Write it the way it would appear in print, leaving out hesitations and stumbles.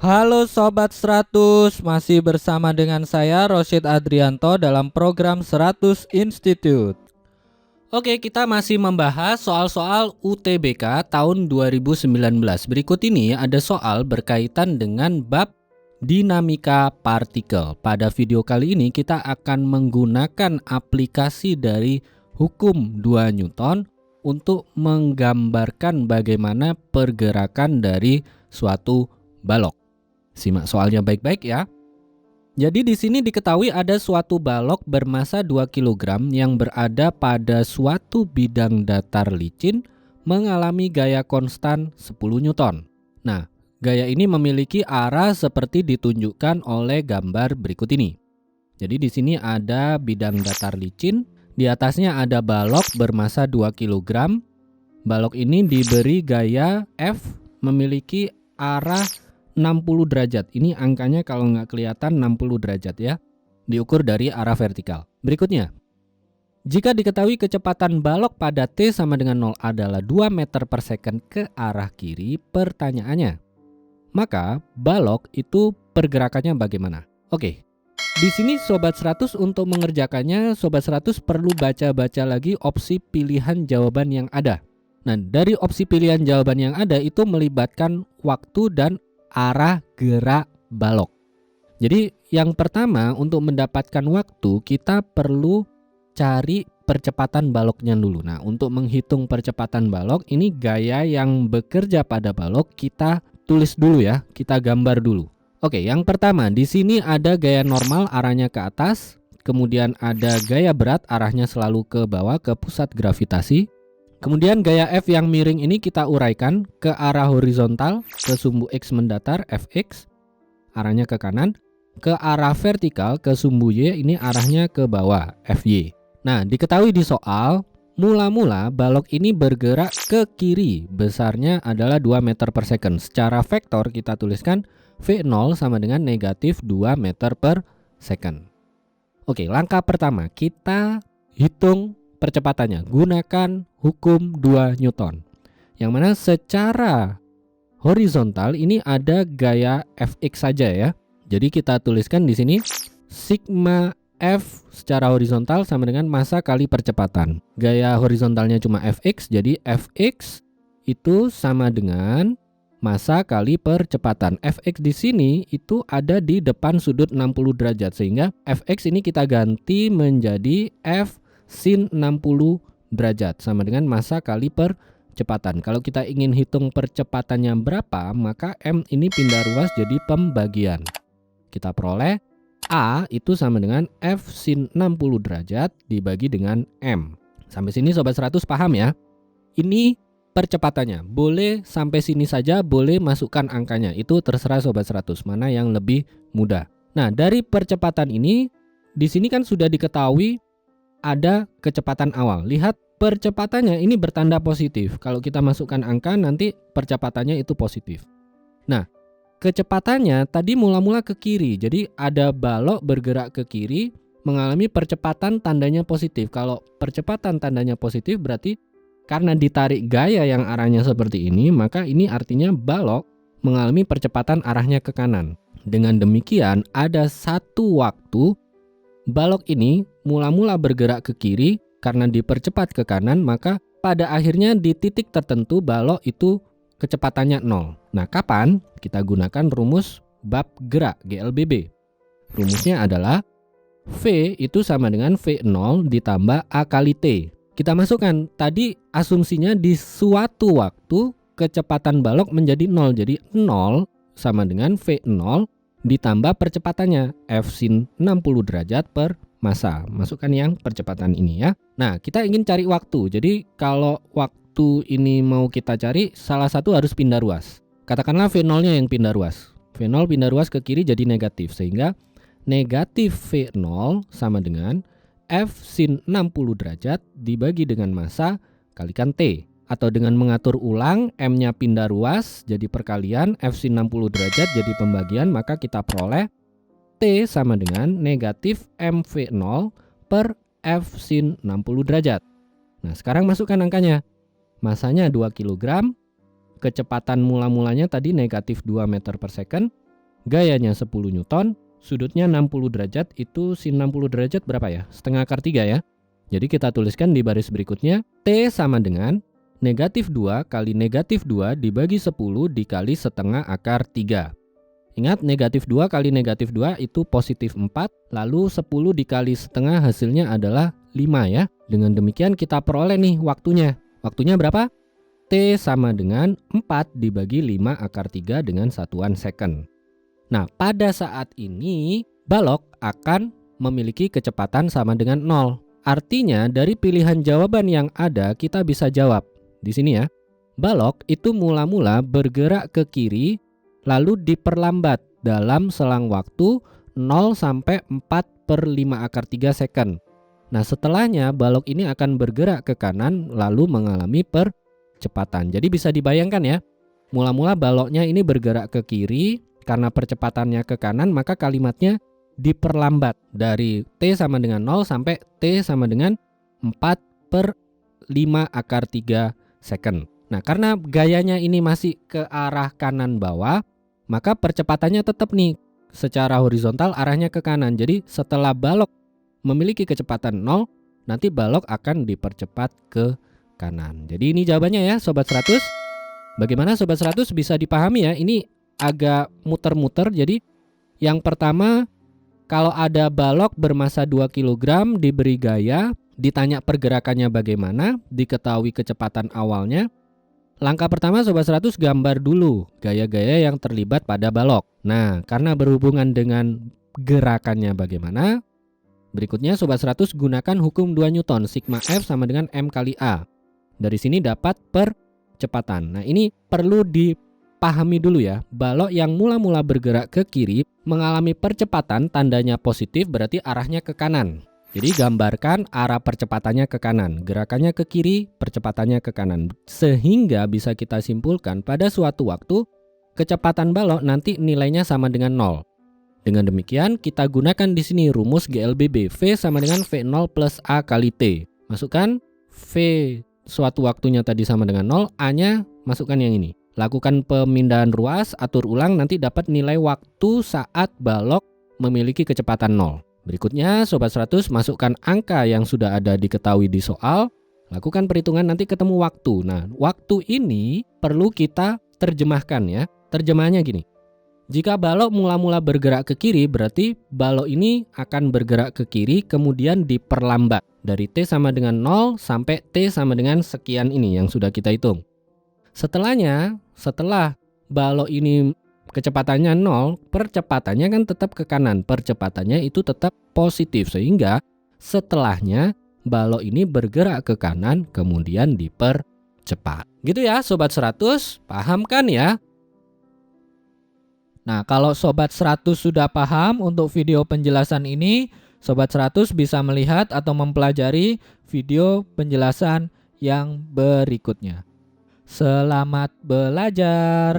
Halo Sobat 100, masih bersama dengan saya Rosyid Adrianto dalam program 100 Institute. Oke, kita masih membahas soal-soal UTBK tahun 2019. Berikut ini ada soal berkaitan dengan bab dinamika partikel. Pada video kali ini kita akan menggunakan aplikasi dari hukum 2 Newton untuk menggambarkan bagaimana pergerakan dari suatu balok. Simak soalnya baik-baik ya. Jadi di sini diketahui ada suatu balok bermasa 2 kg yang berada pada suatu bidang datar licin mengalami gaya konstan 10 Newton. Nah, gaya ini memiliki arah seperti ditunjukkan oleh gambar berikut ini. Jadi di sini ada bidang datar licin, di atasnya ada balok bermasa 2 kg. Balok ini diberi gaya F memiliki arah 60 derajat. Ini angkanya kalau nggak kelihatan 60 derajat ya. Diukur dari arah vertikal. Berikutnya, jika diketahui kecepatan balok pada T sama dengan 0 adalah 2 meter per second ke arah kiri, pertanyaannya, maka balok itu pergerakannya bagaimana? Oke, di sini Sobat 100 untuk mengerjakannya, Sobat 100 perlu baca-baca lagi opsi pilihan jawaban yang ada. Nah, dari opsi pilihan jawaban yang ada itu melibatkan waktu dan arah gerak balok. Jadi yang pertama untuk mendapatkan waktu kita perlu cari percepatan baloknya dulu. Nah, untuk menghitung percepatan balok ini gaya yang bekerja pada balok kita tulis dulu ya, kita gambar dulu. Oke, yang pertama di sini ada gaya normal arahnya ke atas, kemudian ada gaya berat arahnya selalu ke bawah ke pusat gravitasi. Kemudian gaya F yang miring ini kita uraikan ke arah horizontal, ke sumbu X mendatar, Fx, arahnya ke kanan. Ke arah vertikal, ke sumbu Y, ini arahnya ke bawah, Fy. Nah, diketahui di soal, mula-mula balok ini bergerak ke kiri, besarnya adalah 2 meter per second. Secara vektor kita tuliskan V0 sama dengan negatif 2 meter per second. Oke, langkah pertama, kita hitung percepatannya, gunakan hukum 2 Newton. Yang mana secara horizontal ini ada gaya Fx saja ya. Jadi kita tuliskan di sini sigma F secara horizontal sama dengan massa kali percepatan. Gaya horizontalnya cuma Fx, jadi Fx itu sama dengan massa kali percepatan. Fx di sini itu ada di depan sudut 60 derajat sehingga Fx ini kita ganti menjadi F sin 60 derajat sama dengan massa kali percepatan. Kalau kita ingin hitung percepatannya berapa, maka M ini pindah ruas jadi pembagian. Kita peroleh A itu sama dengan F sin 60 derajat dibagi dengan M. Sampai sini Sobat 100 paham ya? Ini percepatannya. Boleh sampai sini saja, boleh masukkan angkanya. Itu terserah Sobat 100, mana yang lebih mudah. Nah, dari percepatan ini, di sini kan sudah diketahui ada kecepatan awal. Lihat percepatannya ini bertanda positif. Kalau kita masukkan angka nanti percepatannya itu positif. Nah, kecepatannya tadi mula-mula ke kiri. Jadi ada balok bergerak ke kiri mengalami percepatan tandanya positif. Kalau percepatan tandanya positif berarti karena ditarik gaya yang arahnya seperti ini, maka ini artinya balok mengalami percepatan arahnya ke kanan. Dengan demikian ada satu waktu balok ini mula-mula bergerak ke kiri karena dipercepat ke kanan, maka pada akhirnya di titik tertentu balok itu kecepatannya 0. Nah, kapan? Kita gunakan rumus bab gerak GLBB. Rumusnya adalah V itu sama dengan V0 ditambah A kali T. Kita masukkan, tadi asumsinya di suatu waktu kecepatan balok menjadi 0. Jadi 0 sama dengan V0 ditambah percepatannya F sin 60 derajat per massa. Masukkan yang percepatan ini ya. Nah, kita ingin cari waktu. Jadi kalau waktu ini mau kita cari, salah satu harus pindah ruas. Katakanlah V0-nya yang pindah ruas. V0 pindah ruas ke kiri jadi negatif. Sehingga negatif V0 sama dengan F sin 60 derajat dibagi dengan massa kalikan T. Atau dengan mengatur ulang, M-nya pindah ruas jadi perkalian, F sin 60 derajat jadi pembagian, maka kita peroleh T sama dengan negatif MV0 per F sin 60 derajat. Nah, sekarang masukkan angkanya. Massanya 2 kg, kecepatan mula-mulanya tadi negatif 2 meter per second, gayanya 10 Newton, sudutnya 60 derajat, itu sin 60 derajat berapa ya? Setengah akar 3 ya. Jadi kita tuliskan di baris berikutnya, T sama dengan negatif 2 kali negatif 2 dibagi 10 dikali setengah akar 3. Ingat, negatif 2 kali negatif 2 itu positif 4, lalu 10 dikali setengah hasilnya adalah 5 ya. Dengan demikian kita peroleh nih waktunya. Waktunya berapa? T sama dengan 4 dibagi 5 akar 3 dengan satuan second. Nah, pada saat ini balok akan memiliki kecepatan sama dengan 0. Artinya dari pilihan jawaban yang ada kita bisa jawab. Di sini ya, balok itu mula-mula bergerak ke kiri lalu diperlambat dalam selang waktu 0 sampai 4/5 akar 3 second. Nah, setelahnya balok ini akan bergerak ke kanan lalu mengalami percepatan. Jadi bisa dibayangkan ya, mula-mula baloknya ini bergerak ke kiri, karena percepatannya ke kanan maka kalimatnya diperlambat dari T sama dengan 0 sampai T sama dengan 4/5 akar 3 second. Nah, karena gayanya ini masih ke arah kanan bawah, maka percepatannya tetap nih secara horizontal arahnya ke kanan. Jadi setelah balok memiliki kecepatan 0, nanti balok akan dipercepat ke kanan. Jadi ini jawabannya ya Sobat 100. Bagaimana Sobat 100 bisa dipahami ya? Ini agak muter-muter. Jadi yang pertama, kalau ada balok bermassa 2 kg diberi gaya, ditanya pergerakannya bagaimana, diketahui kecepatan awalnya. Langkah pertama Sobat 100 gambar dulu gaya-gaya yang terlibat pada balok. Nah, karena berhubungan dengan gerakannya bagaimana, berikutnya Sobat 100 gunakan hukum 2 Newton, sigma F sama dengan M kali A. Dari sini dapat percepatan. Nah, ini perlu dipahami dulu ya. Balok yang mula-mula bergerak ke kiri mengalami percepatan, tandanya positif berarti arahnya ke kanan. Jadi gambarkan arah percepatannya ke kanan, gerakannya ke kiri, percepatannya ke kanan. Sehingga bisa kita simpulkan pada suatu waktu kecepatan balok nanti nilainya sama dengan 0. Dengan demikian kita gunakan di sini rumus GLBB, V sama dengan V0 plus A kali T. Masukkan V suatu waktunya tadi sama dengan 0, A-nya masukkan yang ini. Lakukan pemindahan ruas, atur ulang, nanti dapat nilai waktu saat balok memiliki kecepatan 0. Berikutnya Sobat 100 masukkan angka yang sudah ada diketahui di soal, lakukan perhitungan, nanti ketemu waktu. Nah, waktu ini perlu kita terjemahkan ya. Terjemahannya gini, jika balok mula-mula bergerak ke kiri, berarti balok ini akan bergerak ke kiri kemudian diperlambat dari T sama dengan 0 sampai T sama dengan sekian ini yang sudah kita hitung. Setelahnya, setelah balok ini kecepatannya 0, percepatannya kan tetap ke kanan. Percepatannya itu tetap positif, sehingga setelahnya balok ini bergerak ke kanan kemudian dipercepat. Gitu ya Sobat 100, paham kan ya? Nah, kalau Sobat 100 sudah paham untuk video penjelasan ini, Sobat 100 bisa melihat atau mempelajari video penjelasan yang berikutnya. Selamat belajar.